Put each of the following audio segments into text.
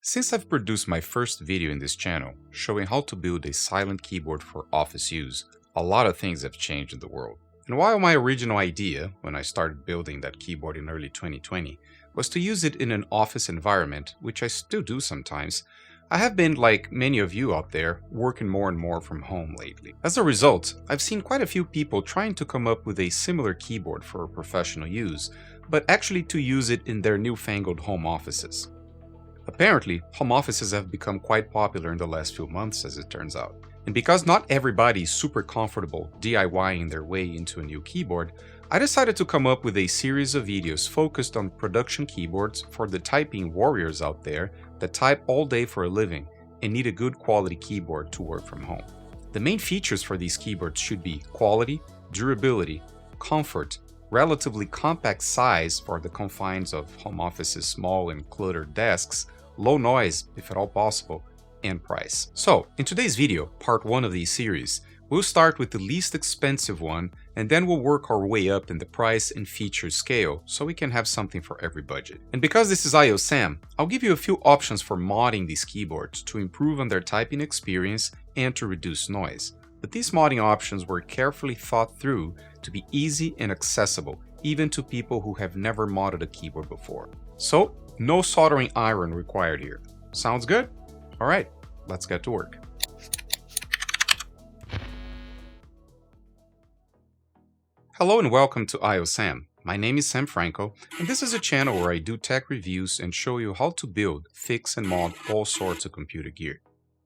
Since I've produced my first video in this channel showing how to build a silent keyboard for office use, a lot of things have changed in the world. And while my original idea, when I started building that keyboard in early 2020, was to use it in an office environment, which I still do sometimes, I have been, like many of you out there, working more and more from home lately. As a result, I've seen quite a few people trying to come up with a similar keyboard for professional use, but actually to use it in their newfangled home offices. Apparently, home offices have become quite popular in the last few months, as it turns out. And because not everybody is super comfortable DIYing their way into a new keyboard, I decided to come up with a series of videos focused on production keyboards for the typing warriors out there that type all day for a living and need a good quality keyboard to work from home. The main features for these keyboards should be quality, durability, comfort, relatively compact size for the confines of home offices' small and cluttered desks, low noise if at all possible, and price. So, in today's video, part 1 of this series, we'll start with the least expensive one and then we'll work our way up in the price and feature scale so we can have something for every budget. And because this is I.O. Sam, I'll give you a few options for modding these keyboards to improve on their typing experience and to reduce noise. But these modding options were carefully thought through to be easy and accessible, even to people who have never modded a keyboard before. So, no soldering iron required here. Sounds good? Alright, let's get to work. Hello and welcome to I.O. Sam. My name is Sam Franco, and this is a channel where I do tech reviews and show you how to build, fix, and mod all sorts of computer gear.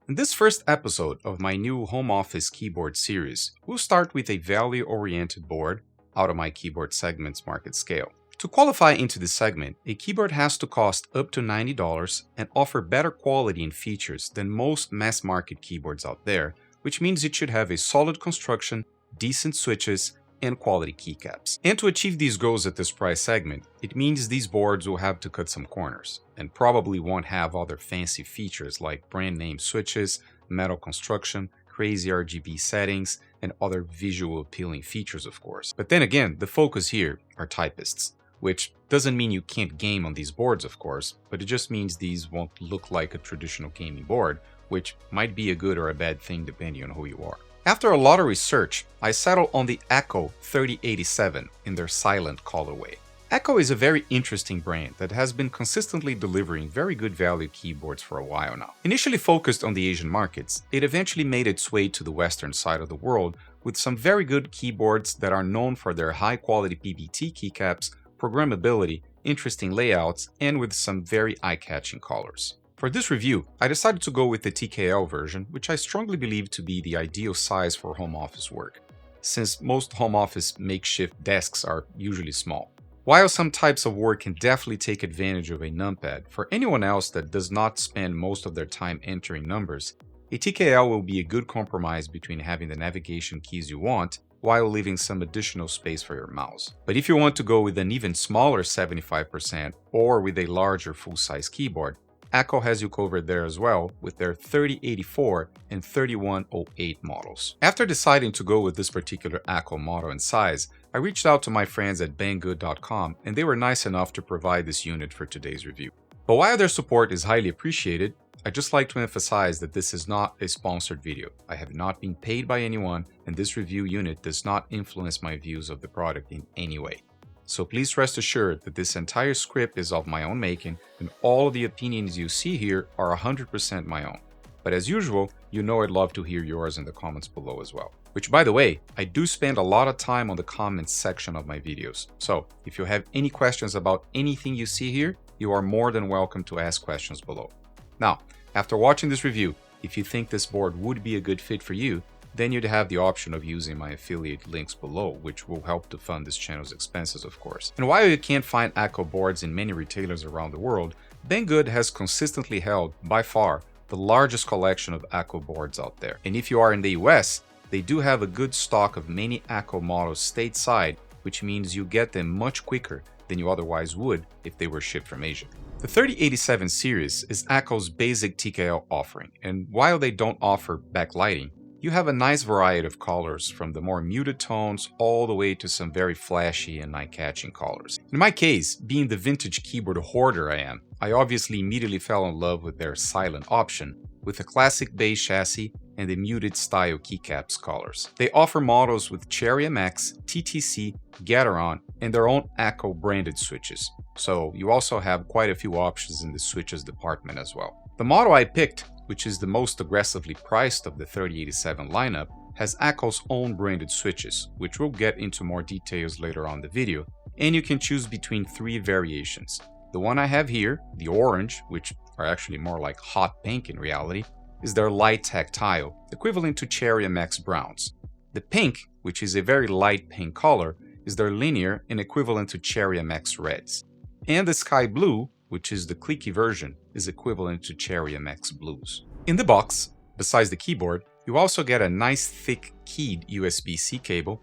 In this first episode of my new home office keyboard series, we'll start with a value-oriented board out of my keyboard segment's market scale. To qualify into this segment, a keyboard has to cost up to $90 and offer better quality and features than most mass-market keyboards out there, which means it should have a solid construction, decent switches, and quality keycaps. And to achieve these goals at this price segment, it means these boards will have to cut some corners, and probably won't have other fancy features like brand name switches, metal construction, crazy RGB settings, and other visual appealing features, of course. But then again, the focus here are typists, which doesn't mean you can't game on these boards, of course, but it just means these won't look like a traditional gaming board, which might be a good or a bad thing depending on who you are. After a lot of research, I settled on the Akko 3087 in their silent colorway. Akko is a very interesting brand that has been consistently delivering very good value keyboards for a while now. Initially focused on the Asian markets, it eventually made its way to the western side of the world with some very good keyboards that are known for their high-quality PBT keycaps, programmability, interesting layouts, and with some very eye-catching colors. For this review, I decided to go with the TKL version, which I strongly believe to be the ideal size for home office work, since most home office makeshift desks are usually small. While some types of work can definitely take advantage of a numpad, for anyone else that does not spend most of their time entering numbers, a TKL will be a good compromise between having the navigation keys you want while leaving some additional space for your mouse. But if you want to go with an even smaller 75% or with a larger full-size keyboard, Akko has you covered there as well with their 3084 and 3108 models. After deciding to go with this particular Akko model and size, I reached out to my friends at banggood.com and they were nice enough to provide this unit for today's review. But while their support is highly appreciated, I'd just like to emphasize that this is not a sponsored video. I have not been paid by anyone and this review unit does not influence my views of the product in any way. So please rest assured that this entire script is of my own making and all of the opinions you see here are 100% my own. But as usual, you know I'd love to hear yours in the comments below as well. Which, by the way, I do spend a lot of time on the comments section of my videos. So if you have any questions about anything you see here, you are more than welcome to ask questions below. Now, after watching this review, if you think this board would be a good fit for you, then you'd have the option of using my affiliate links below, which will help to fund this channel's expenses, of course. And while you can't find Akko boards in many retailers around the world, Banggood has consistently held, by far, the largest collection of Akko boards out there. And if you are in the US, they do have a good stock of many Akko models stateside, which means you get them much quicker than you otherwise would if they were shipped from Asia. The 3087 series is Akko's basic TKL offering, and while they don't offer backlighting, you have a nice variety of colors from the more muted tones all the way to some very flashy and eye-catching colors. In my case, being the vintage keyboard hoarder I am, I obviously immediately fell in love with their silent option, with a classic beige chassis and the muted style keycaps colors. They offer models with Cherry MX, TTC, Gateron, and their own Akko branded switches, so you also have quite a few options in the switches department as well. The model I picked, which is the most aggressively priced of the 3087 lineup, has Akko's own branded switches, which we'll get into more details later on in the video, and you can choose between 3 variations. The one I have here, the orange, which are actually more like hot pink in reality, is their light tactile, equivalent to Cherry MX browns. The pink, which is a very light pink color, is their linear and equivalent to Cherry MX reds. And the sky blue, which is the clicky version, is equivalent to Cherry MX blues. In the box, besides the keyboard, you also get a nice thick keyed USB-C cable,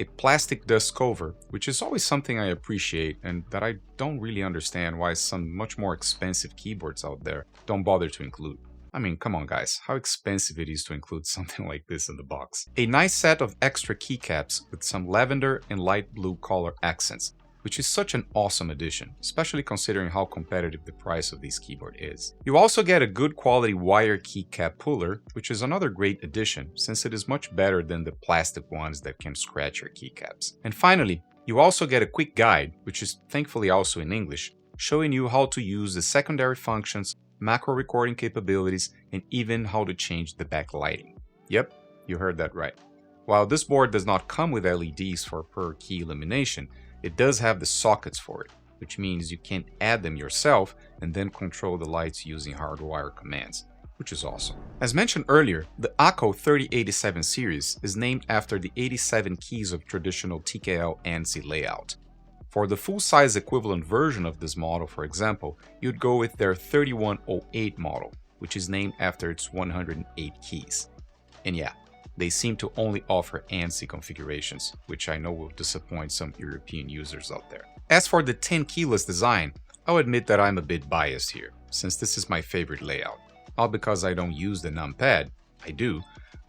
a plastic dust cover, which is always something I appreciate and that I don't really understand why some much more expensive keyboards out there don't bother to include. I mean, come on guys, how expensive it is to include something like this in the box. A nice set of extra keycaps with some lavender and light blue color accents, which is such an awesome addition, especially considering how competitive the price of this keyboard is. You also get a good quality wire keycap puller, which is another great addition since it is much better than the plastic ones that can scratch your keycaps. And finally, you also get a quick guide, which is thankfully also in English, showing you how to use the secondary functions, macro recording capabilities, and even how to change the backlighting. Yep, you heard that right. While this board does not come with LEDs for per key illumination, it does have the sockets for it, which means you can add them yourself and then control the lights using hardwire commands, which is awesome. As mentioned earlier, the Akko 3087 series is named after the 87 keys of traditional TKL ANSI layout. For the full-size equivalent version of this model, for example, you'd go with their 3108 model, which is named after its 108 keys. And yeah, they seem to only offer ANSI configurations, which I know will disappoint some European users out there. As for the 10 keyless design, I'll admit that I'm a bit biased here, since this is my favorite layout. Not because I don't use the numpad, I do,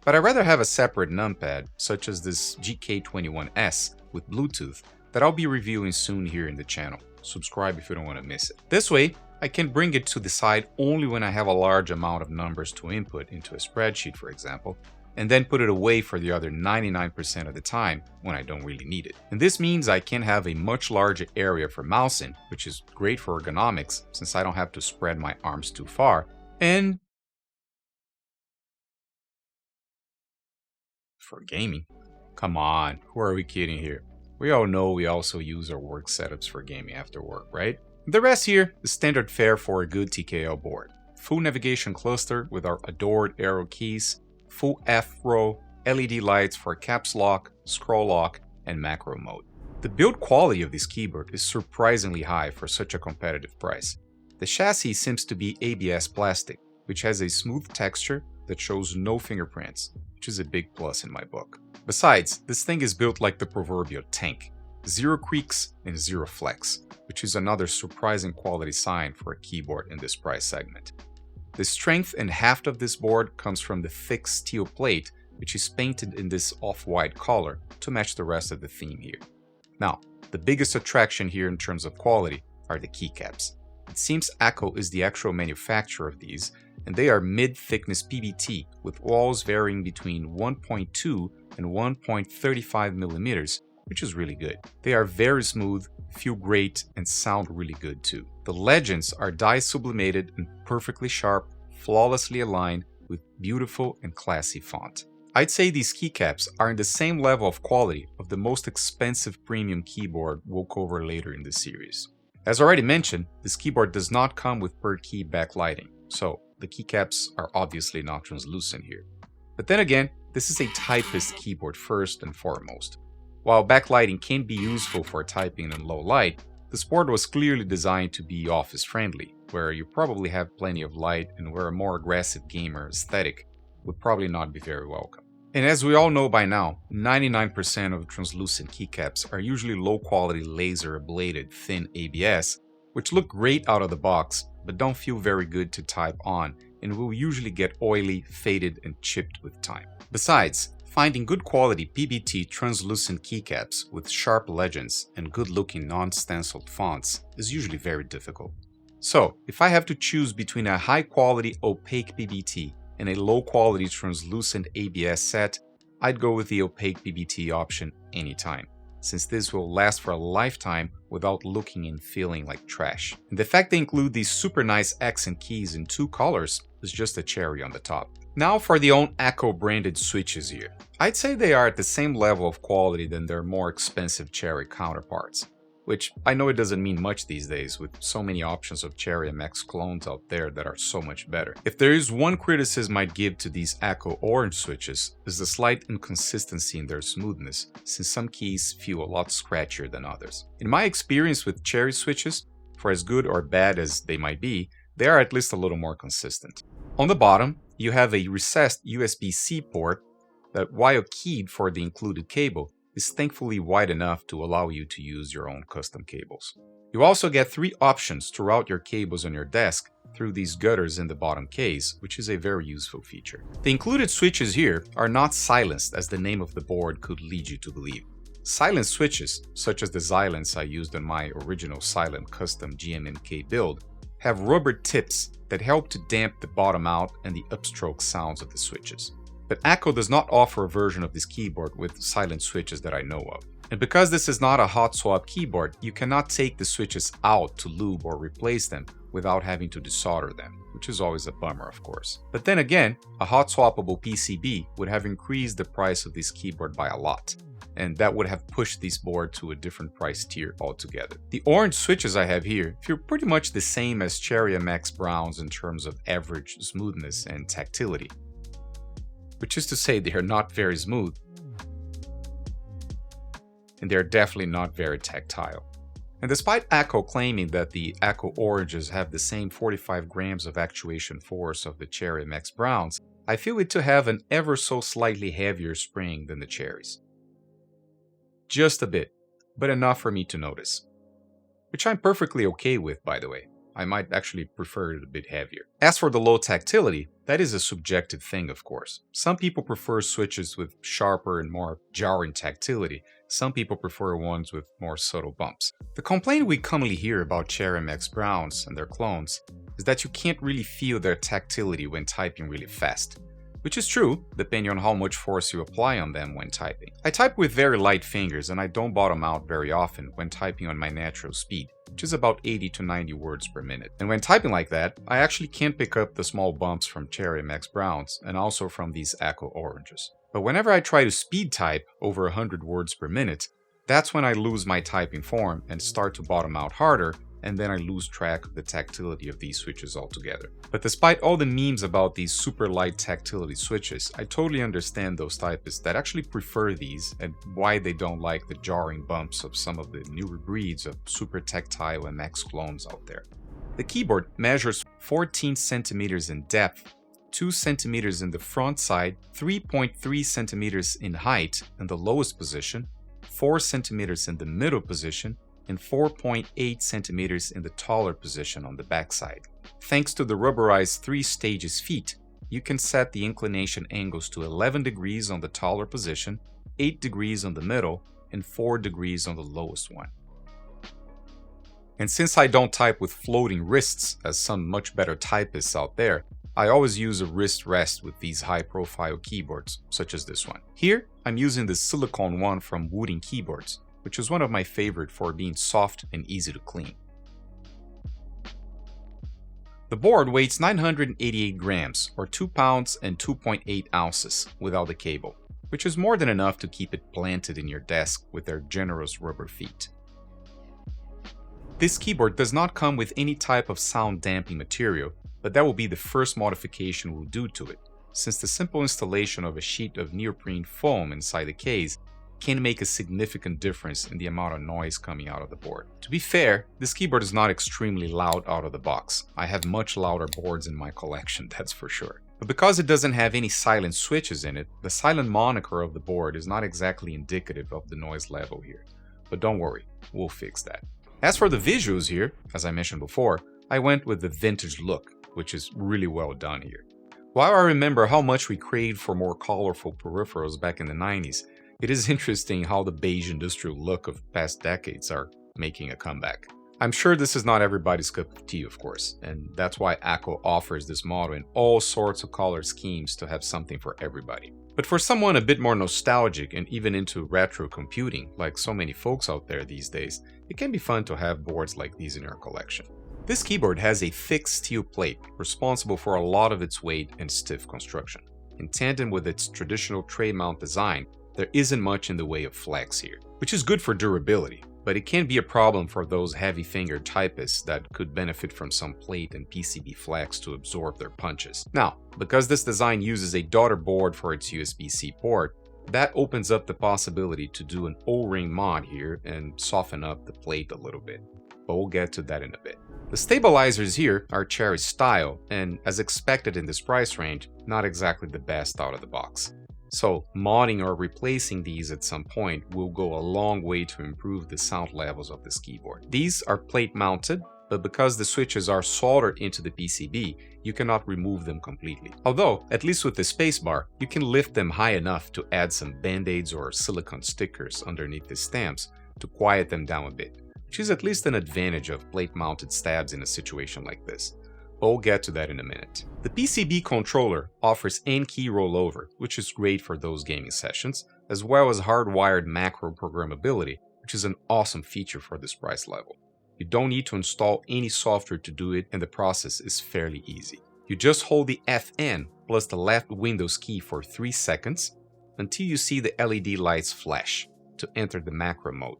but I'd rather have a separate numpad, such as this GK21S with Bluetooth, that I'll be reviewing soon here in the channel. Subscribe if you don't want to miss it. This way, I can bring it to the side only when I have a large amount of numbers to input into a spreadsheet, for example, and then put it away for the other 99% of the time when I don't really need it. And this means I can have a much larger area for mousing, which is great for ergonomics since I don't have to spread my arms too far, and for gaming. Come on, who are we kidding here? We all know we also use our work setups for gaming after work, right? The rest here is standard fare for a good TKL board. Full navigation cluster with our adored arrow keys, full F-row, LED lights for caps lock, scroll lock, and macro mode. The build quality of this keyboard is surprisingly high for such a competitive price. The chassis seems to be ABS plastic, which has a smooth texture that shows no fingerprints, which is a big plus in my book. Besides, this thing is built like the proverbial tank. 0 creaks and 0 flex, which is another surprising quality sign for a keyboard in this price segment. The strength and heft of this board comes from the thick steel plate, which is painted in this off-white color to match the rest of the theme here. Now, the biggest attraction here in terms of quality are the keycaps. It seems Akko is the actual manufacturer of these, and they are mid-thickness PBT with walls varying between 1.2 and 1.35 millimeters, which is really good. They are very smooth, feel great, and sound really good too. The legends are die sublimated and perfectly sharp, flawlessly aligned with beautiful and classy font. I'd say these keycaps are in the same level of quality of the most expensive premium keyboard we'll cover later in the series. As already mentioned, this keyboard does not come with per key backlighting, so the keycaps are obviously not translucent here. But then again, this is a typist keyboard first and foremost. While backlighting can be useful for typing in low light, this board was clearly designed to be office friendly, where you probably have plenty of light and where a more aggressive gamer aesthetic would probably not be very welcome. And as we all know by now, 99% of translucent keycaps are usually low quality laser ablated thin ABS, which look great out of the box, but don't feel very good to type on and will usually get oily, faded, and chipped with time. Besides, finding good quality PBT translucent keycaps with sharp legends and good-looking non-stenciled fonts is usually very difficult. So, if I have to choose between a high-quality opaque PBT and a low-quality translucent ABS set, I'd go with the opaque PBT option anytime, since this will last for a lifetime without looking and feeling like trash. And the fact they include these super nice accent keys in 2 colors is just a cherry on the top. Now for the own Akko branded switches here. I'd say they are at the same level of quality than their more expensive Cherry counterparts, which I know it doesn't mean much these days with so many options of Cherry MX clones out there that are so much better. If there is one criticism I'd give to these Akko orange switches, is the slight inconsistency in their smoothness, since some keys feel a lot scratchier than others. In my experience with Cherry switches, for as good or bad as they might be, they are at least a little more consistent. On the bottom, you have a recessed USB-C port that, while keyed for the included cable, is thankfully wide enough to allow you to use your own custom cables. You also get 3 options to route your cables on your desk through these gutters in the bottom case, which is a very useful feature. The included switches here are not silenced as the name of the board could lead you to believe. Silent switches, such as the Xylence I used on my original Silent Custom GMMK build, have rubber tips that help to damp the bottom out and the upstroke sounds of the switches. But Akko does not offer a version of this keyboard with silent switches that I know of. And because this is not a hot swap keyboard, you cannot take the switches out to lube or replace them without having to desolder them, which is always a bummer, of course. But then again, a hot swappable PCB would have increased the price of this keyboard by a lot, and that would have pushed this board to a different price tier altogether. The orange switches I have here feel pretty much the same as Cherry MX Browns in terms of average smoothness and tactility, which is to say they are not very smooth, and they're definitely not very tactile. And despite Akko claiming that the Akko oranges have the same 45 grams of actuation force of the Cherry MX Browns, I feel it to have an ever so slightly heavier spring than the Cherries. Just a bit, but enough for me to notice. Which I'm perfectly okay with, by the way. I might actually prefer it a bit heavier. As for the low tactility, that is a subjective thing, of course. Some people prefer switches with sharper and more jarring tactility. Some people prefer ones with more subtle bumps. The complaint we commonly hear about Cherry MX Browns and their clones is that you can't really feel their tactility when typing really fast. Which is true, depending on how much force you apply on them when typing. I type with very light fingers and I don't bottom out very often when typing on my natural speed, which is about 80 to 90 words per minute. And when typing like that, I actually can't pick up the small bumps from Cherry MX Browns and also from these Akko oranges. But whenever I try to speed type over 100 words per minute, that's when I lose my typing form and start to bottom out harder, and then I lose track of the tactility of these switches altogether. But despite all the memes about these super light tactility switches, I totally understand those typists that actually prefer these and why they don't like the jarring bumps of some of the newer breeds of super tactile MX clones out there. The keyboard measures 14 centimeters in depth, 2 centimeters in the front side, 3.3 centimeters in height in the lowest position, 4 centimeters in the middle position, and 4.8 centimeters in the taller position on the backside. Thanks to the rubberized 3 stages feet, you can set the inclination angles to 11 degrees on the taller position, 8 degrees on the middle, and 4 degrees on the lowest one. And since I don't type with floating wrists, as some much better typists out there, I always use a wrist rest with these high-profile keyboards, such as this one. Here, I'm using the silicone one from Wooden Keyboards, which is one of my favorite for being soft and easy to clean. The board weighs 988 grams, or 2 pounds and 2.8 ounces, without the cable, which is more than enough to keep it planted in your desk with their generous rubber feet. This keyboard does not come with any type of sound damping material, but that will be the first modification we'll do to it, since the simple installation of a sheet of neoprene foam inside the case can make a significant difference in the amount of noise coming out of the board. To be fair, this keyboard is not extremely loud out of the box. I have much louder boards in my collection, that's for sure. But because it doesn't have any silent switches in it, the silent moniker of the board is not exactly indicative of the noise level here. But don't worry, we'll fix that. As for the visuals here, as I mentioned before, I went with the vintage look, which is really well done here. While I remember how much we craved for more colorful peripherals back in the 90s, it is interesting how the beige industrial look of past decades are making a comeback. I'm sure this is not everybody's cup of tea, of course, and that's why Akko offers this model in all sorts of color schemes to have something for everybody. But for someone a bit more nostalgic and even into retro computing, like so many folks out there these days, it can be fun to have boards like these in your collection. This keyboard has a thick steel plate, responsible for a lot of its weight and stiff construction. In tandem with its traditional tray mount design, there isn't much in the way of flex here, which is good for durability, but it can be a problem for those heavy-fingered typists that could benefit from some plate and PCB flex to absorb their punches. Now, because this design uses a daughter board for its USB-C port, that opens up the possibility to do an O-ring mod here and soften up the plate a little bit, but we'll get to that in a bit. The stabilizers here are cherry style, and as expected in this price range, not exactly the best out of the box. So modding or replacing these at some point will go a long way to improve the sound levels of this keyboard. These are plate mounted, but because the switches are soldered into the PCB, you cannot remove them completely. Although, at least with the spacebar, you can lift them high enough to add some band-aids or silicone stickers underneath the stamps to quiet them down a bit, which is at least an advantage of plate-mounted stabs in a situation like this. But we'll get to that in a minute. The PCB controller offers N-key rollover, which is great for those gaming sessions, as well as hardwired macro programmability, which is an awesome feature for this price level. You don't need to install any software to do it, and the process is fairly easy. You just hold the FN plus the left Windows key for 3 seconds until you see the LED lights flash to enter the macro mode.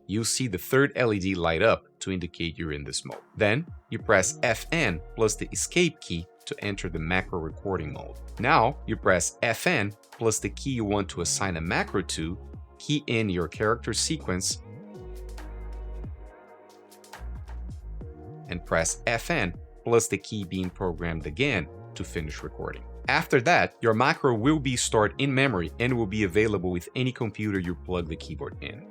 You'll see the third LED light up to indicate you're in this mode. Then, you press FN plus the escape key to enter the macro recording mode. Now, you press FN plus the key you want to assign a macro to, key in your character sequence, and press FN plus the key being programmed again to finish recording. After that, your macro will be stored in memory and will be available with any computer you plug the keyboard in.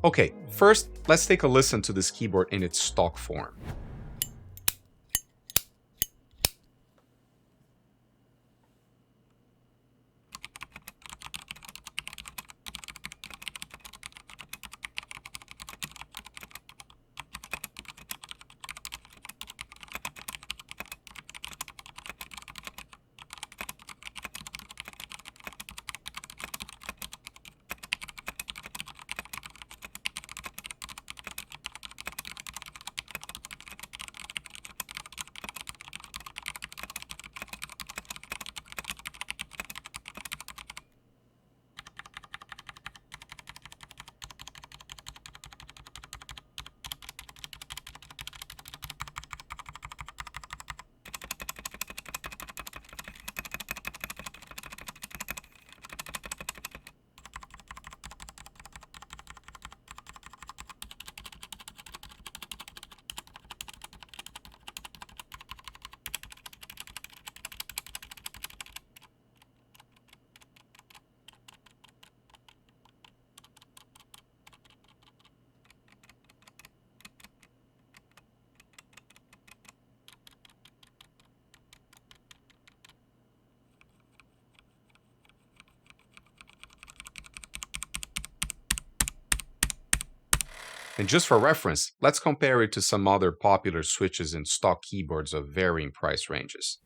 Okay, first, let's take a listen to this keyboard in its stock form. And just for reference, let's compare it to some other popular switches and stock keyboards of varying price ranges.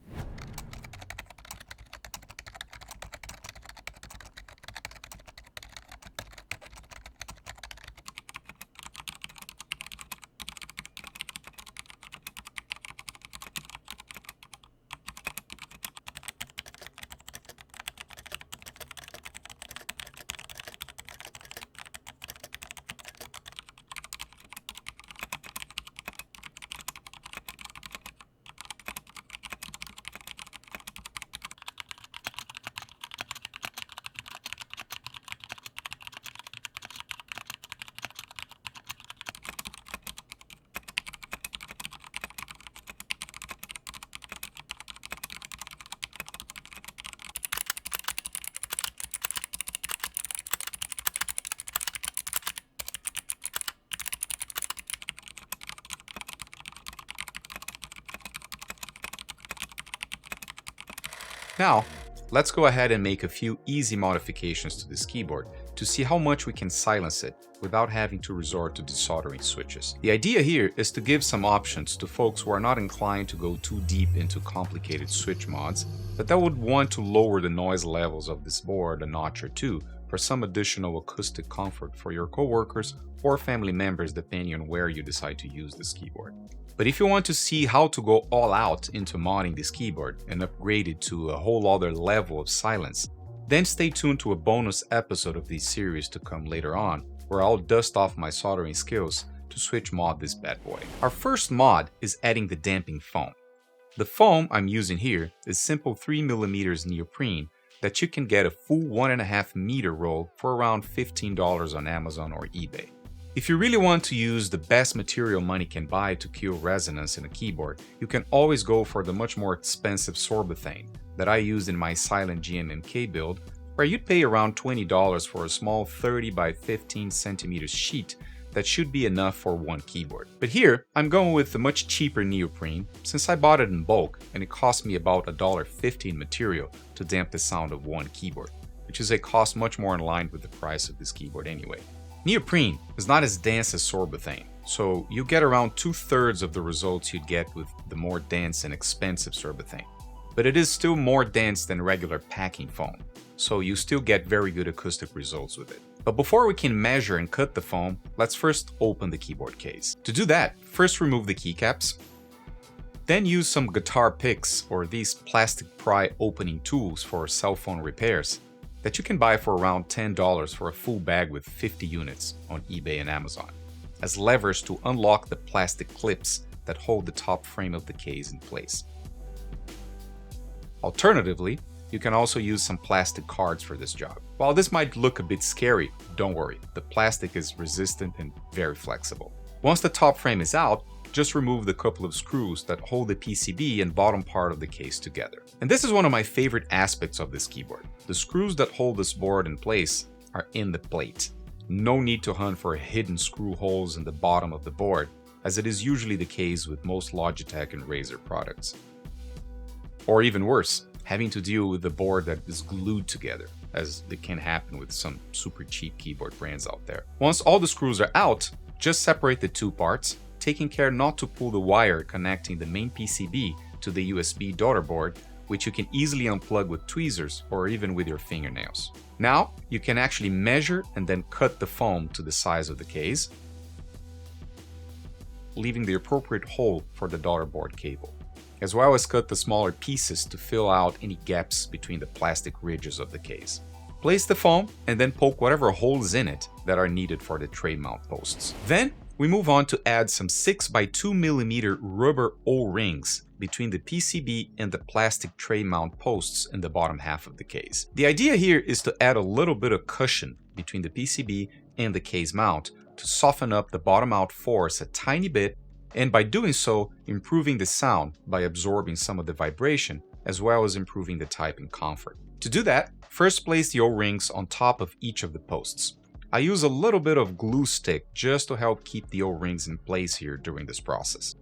Now, let's go ahead and make a few easy modifications to this keyboard to see how much we can silence it without having to resort to desoldering switches. The idea here is to give some options to folks who are not inclined to go too deep into complicated switch mods, but that would want to lower the noise levels of this board a notch or two for some additional acoustic comfort for your coworkers or family members depending on where you decide to use this keyboard. But if you want to see how to go all out into modding this keyboard and upgrade it to a whole other level of silence, then stay tuned to a bonus episode of this series to come later on, where I'll dust off my soldering skills to switch mod this bad boy. Our first mod is adding the damping foam. The foam I'm using here is simple 3mm neoprene that you can get a full 1.5 meter roll for around $15 on Amazon or eBay. If you really want to use the best material money can buy to kill resonance in a keyboard, you can always go for the much more expensive sorbethane that I used in my Silent GNMK build, where you'd pay around $20 for a small 30 by 15 centimeters sheet that should be enough for one keyboard. But here, I'm going with the much cheaper neoprene since I bought it in bulk and it cost me about $1.50 in material to damp the sound of one keyboard, which is a cost much more in line with the price of this keyboard anyway. Neoprene is not as dense as sorbethane, so you get around 2/3 of the results you'd get with the more dense and expensive sorbethane. But it is still more dense than regular packing foam, so you still get very good acoustic results with it. But before we can measure and cut the foam, let's first open the keyboard case. To do that, first remove the keycaps, then use some guitar picks or these plastic pry opening tools for cell phone repairs that you can buy for around $10 for a full bag with 50 units on eBay and Amazon, as levers to unlock the plastic clips that hold the top frame of the case in place. Alternatively, you can also use some plastic cards for this job. While this might look a bit scary, don't worry, the plastic is resistant and very flexible. Once the top frame is out, just remove the couple of screws that hold the PCB and bottom part of the case together. And this is one of my favorite aspects of this keyboard. The screws that hold this board in place are in the plate. No need to hunt for hidden screw holes in the bottom of the board, as it is usually the case with most Logitech and Razer products. Or even worse, having to deal with the board that is glued together, as it can happen with some super cheap keyboard brands out there. Once all the screws are out, just separate the two parts, taking care not to pull the wire connecting the main PCB to the USB daughter board, which you can easily unplug with tweezers or even with your fingernails. Now, you can actually measure and then cut the foam to the size of the case, leaving the appropriate hole for the daughter board cable, as well as cut the smaller pieces to fill out any gaps between the plastic ridges of the case. Place the foam and then poke whatever holes in it that are needed for the tray mount posts. Then, we move on to add some 6 by 2mm rubber O-rings between the PCB and the plastic tray mount posts in the bottom half of the case. The idea here is to add a little bit of cushion between the PCB and the case mount to soften up the bottom out force a tiny bit, and by doing so, improving the sound by absorbing some of the vibration, as well as improving the typing comfort. To do that, first place the O-rings on top of each of the posts. I use a little bit of glue stick just to help keep the O-rings in place here during this process.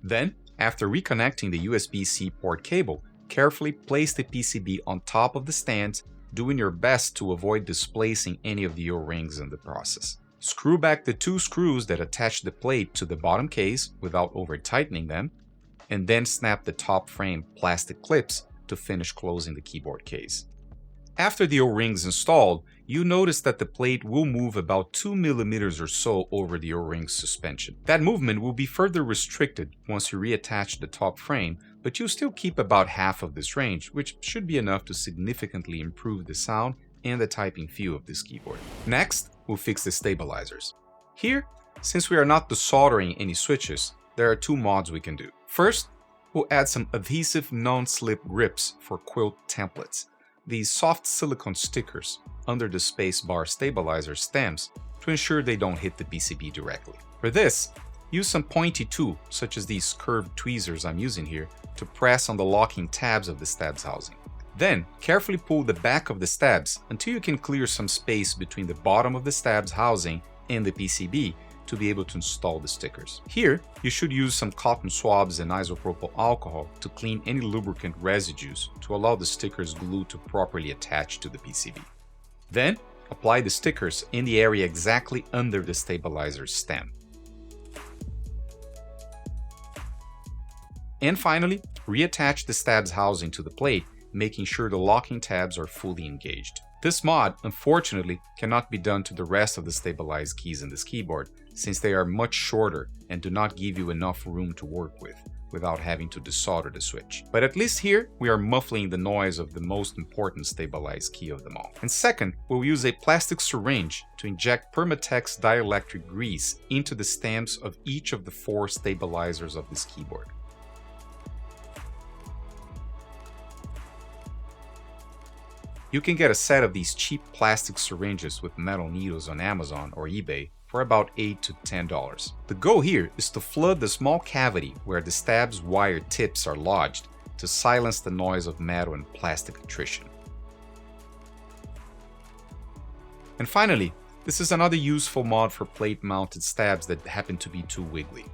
Then, after reconnecting the USB-C port cable, carefully place the PCB on top of the stand, doing your best to avoid displacing any of the O-rings in the process. Screw back the two screws that attach the plate to the bottom case without over-tightening them, and then snap the top frame plastic clips to finish closing the keyboard case. After the O-rings installed, you notice that the plate will move about 2mm or so over the O-ring suspension. That movement will be further restricted once you reattach the top frame, but you'll still keep about half of this range, which should be enough to significantly improve the sound and the typing feel of this keyboard. Next, we'll fix the stabilizers. Here, since we are not desoldering any switches, there are two mods we can do. First, we'll add some adhesive non-slip grips for quilt templates, these soft silicone stickers under the spacebar stabilizer stems to ensure they don't hit the PCB directly. For this, use some pointy tool, such as these curved tweezers I'm using here, to press on the locking tabs of the stabs housing. Then, carefully pull the back of the stabs until you can clear some space between the bottom of the stabs housing and the PCB to be able to install the stickers. Here, you should use some cotton swabs and isopropyl alcohol to clean any lubricant residues to allow the stickers glue to properly attach to the PCB. Then, apply the stickers in the area exactly under the stabilizer stem. And finally, reattach the stabs housing to the plate, making sure the locking tabs are fully engaged. This mod, unfortunately, cannot be done to the rest of the stabilized keys in this keyboard, since they are much shorter and do not give you enough room to work with, without having to desolder the switch. But at least here, we are muffling the noise of the most important stabilized key of them all. And second, we'll use a plastic syringe to inject Permatex dielectric grease into the stems of each of the 4 stabilizers of this keyboard. You can get a set of these cheap plastic syringes with metal needles on Amazon or eBay for about $8 to $10. The goal here is to flood the small cavity where the stab's wire tips are lodged to silence the noise of metal and plastic attrition. And finally, this is another useful mod for plate-mounted stabs that happen to be too wiggly.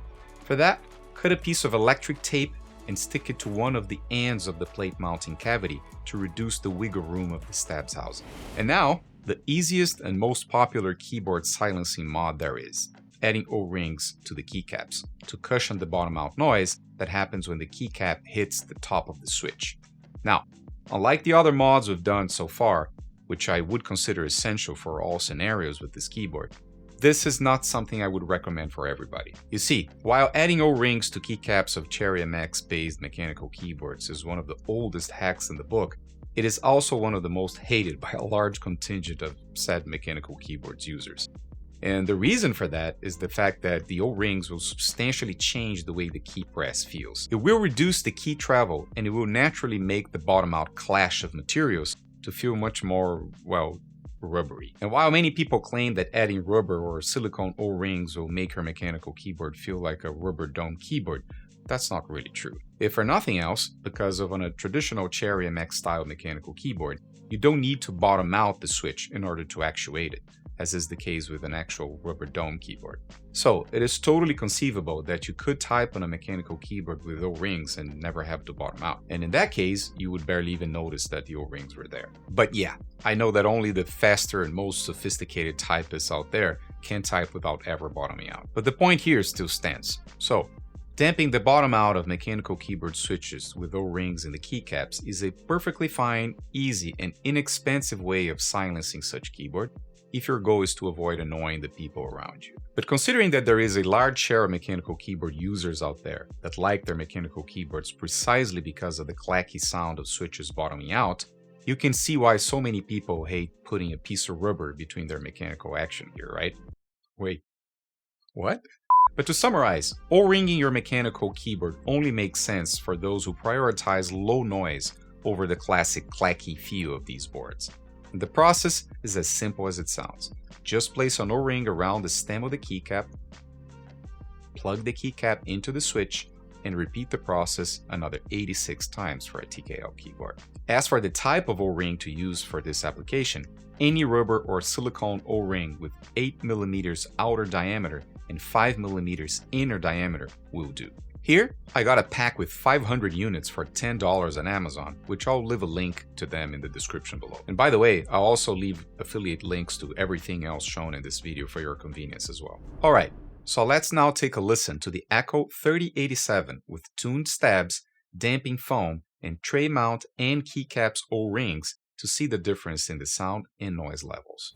For that, cut a piece of electric tape and stick it to one of the ends of the plate mounting cavity to reduce the wiggle room of the stabs housing. And now, the easiest and most popular keyboard silencing mod there is, adding O-rings to the keycaps to cushion the bottom out noise that happens when the keycap hits the top of the switch. Now, unlike the other mods we've done so far, which I would consider essential for all scenarios with this keyboard, this is not something I would recommend for everybody. You see, while adding O-rings to keycaps of Cherry MX-based mechanical keyboards is one of the oldest hacks in the book, it is also one of the most hated by a large contingent of said mechanical keyboards users. And the reason for that is the fact that the O-rings will substantially change the way the key press feels. It will reduce the key travel, and it will naturally make the bottom-out clash of materials to feel much more, well, rubbery. And while many people claim that adding rubber or silicone O-rings will make your mechanical keyboard feel like a rubber dome keyboard, that's not really true. If for nothing else, because on a traditional Cherry MX style mechanical keyboard, you don't need to bottom out the switch in order to actuate it, as is the case with an actual rubber dome keyboard. So it is totally conceivable that you could type on a mechanical keyboard with O-rings and never have to bottom out. And in that case, you would barely even notice that the O-rings were there. But yeah, I know that only the faster and most sophisticated typists out there can type without ever bottoming out. But the point here still stands. So, damping the bottom out of mechanical keyboard switches with O-rings in the keycaps is a perfectly fine, easy, and inexpensive way of silencing such keyboard, if your goal is to avoid annoying the people around you. But considering that there is a large share of mechanical keyboard users out there that like their mechanical keyboards precisely because of the clacky sound of switches bottoming out, you can see why so many people hate putting a piece of rubber between their mechanical action gear, right? Wait, what? But to summarize, O-ringing your mechanical keyboard only makes sense for those who prioritize low noise over the classic clacky feel of these boards. And the process is as simple as it sounds. Just place an O-ring around the stem of the keycap, plug the keycap into the switch, and repeat the process another 86 times for a TKL keyboard. As for the type of O-ring to use for this application, any rubber or silicone O-ring with 8mm outer diameter and 5mm inner diameter will do. Here, I got a pack with 500 units for $10 on Amazon, which I'll leave a link to them in the description below. And by the way, I'll also leave affiliate links to everything else shown in this video for your convenience as well. Alright, so let's now take a listen to the Akko 3087 with tuned stabs, damping foam, and tray mount and keycaps O-rings to see the difference in the sound and noise levels.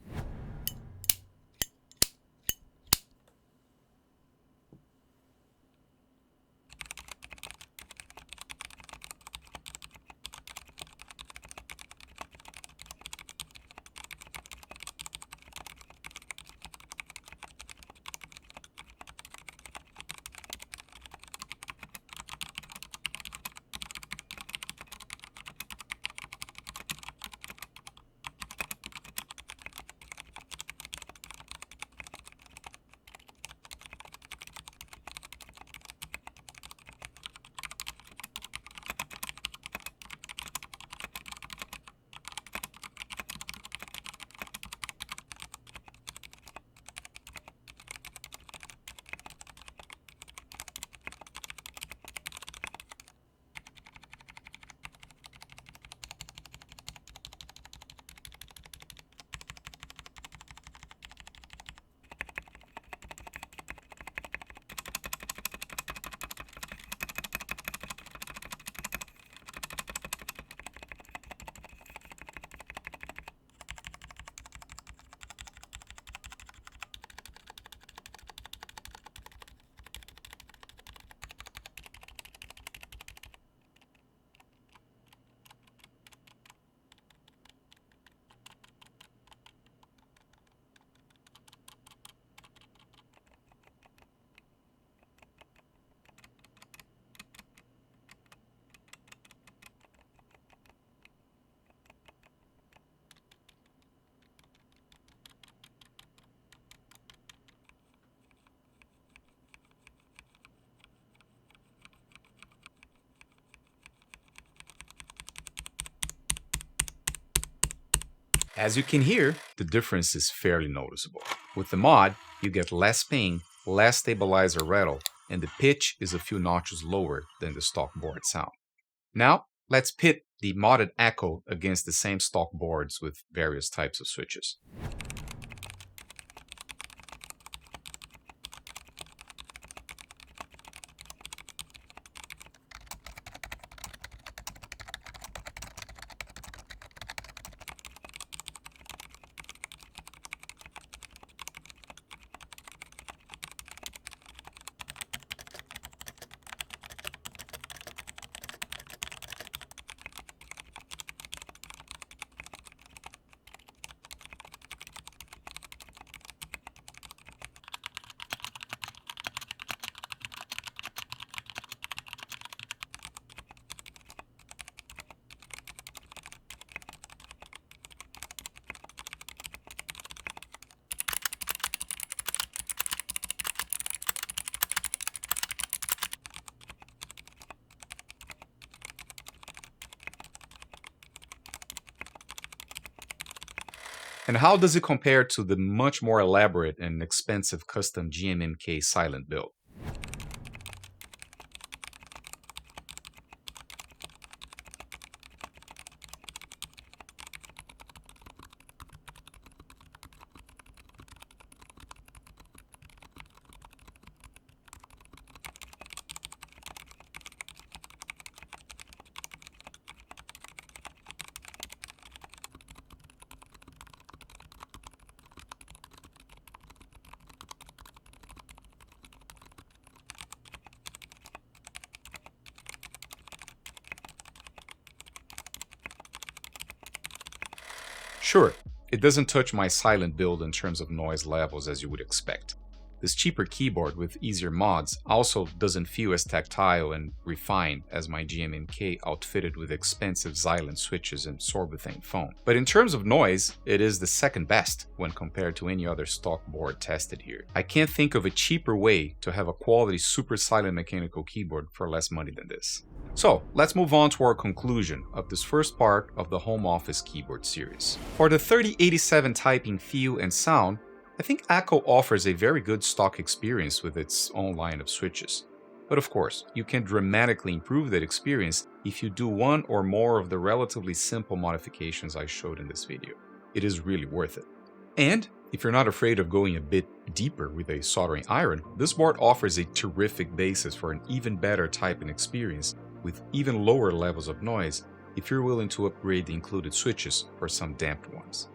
As you can hear, the difference is fairly noticeable. With the mod, you get less ping, less stabilizer rattle, and the pitch is a few notches lower than the stock board sound. Now, let's pit the modded Akko against the same stock boards with various types of switches. And how does it compare to the much more elaborate and expensive custom GMMK silent build? Sure, it doesn't touch my silent build in terms of noise levels as you would expect. This cheaper keyboard with easier mods also doesn't feel as tactile and refined as my GMMK outfitted with expensive Xylem switches and sorbethane foam. But in terms of noise, it is the second best when compared to any other stock board tested here. I can't think of a cheaper way to have a quality super silent mechanical keyboard for less money than this. So let's move on to our conclusion of this first part of the home office keyboard series. For the 3087 typing feel and sound, I think Akko offers a very good stock experience with its own line of switches. But of course, you can dramatically improve that experience if you do one or more of the relatively simple modifications I showed in this video. It is really worth it. And if you're not afraid of going a bit deeper with a soldering iron, this board offers a terrific basis for an even better typing experience with even lower levels of noise if you're willing to upgrade the included switches for some damped ones.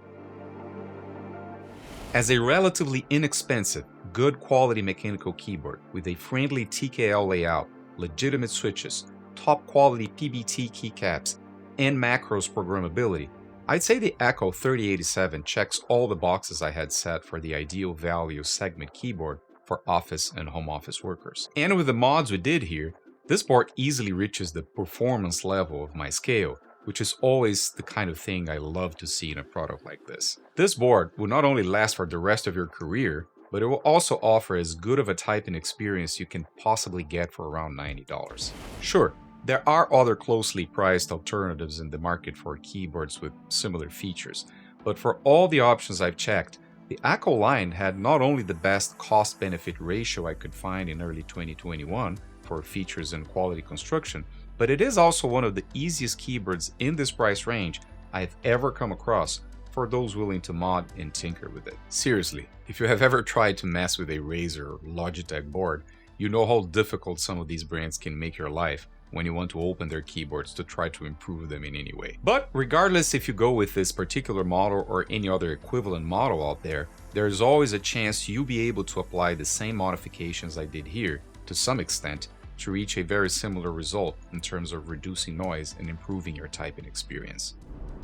As a relatively inexpensive, good quality mechanical keyboard with a friendly TKL layout, legitimate switches, top quality PBT keycaps, and macros programmability, I'd say the Akko 3087 checks all the boxes I had set for the ideal value segment keyboard for office and home office workers. And with the mods we did here, this board easily reaches the performance level of my scale, which is always the kind of thing I love to see in a product like this. This board will not only last for the rest of your career, but it will also offer as good of a typing experience you can possibly get for around $90. Sure, there are other closely priced alternatives in the market for keyboards with similar features, but for all the options I've checked, the Akko line had not only the best cost-benefit ratio I could find in early 2021 for features and quality construction, but it is also one of the easiest keyboards in this price range I've ever come across for those willing to mod and tinker with it. Seriously, if you have ever tried to mess with a Razer or Logitech board, you know how difficult some of these brands can make your life when you want to open their keyboards to try to improve them in any way. But regardless if you go with this particular model or any other equivalent model out there, there's always a chance you'll be able to apply the same modifications I did here to some extent to reach a very similar result in terms of reducing noise and improving your typing experience.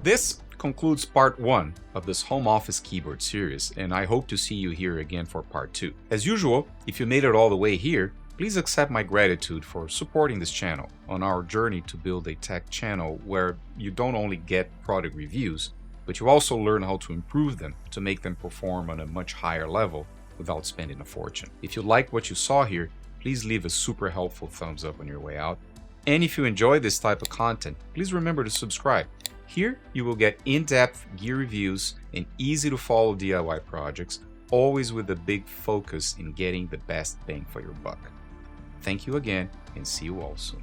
This concludes part 1 of this home office keyboard series, and I hope to see you here again for part 2. As usual, if you made it all the way here, please accept my gratitude for supporting this channel on our journey to build a tech channel where you don't only get product reviews, but you also learn how to improve them to make them perform on a much higher level without spending a fortune. If you liked what you saw here, please leave a super helpful thumbs up on your way out. And if you enjoy this type of content, please remember to subscribe. Here, you will get in-depth gear reviews and easy-to-follow DIY projects, always with a big focus in getting the best bang for your buck. Thank you again, and see you all soon.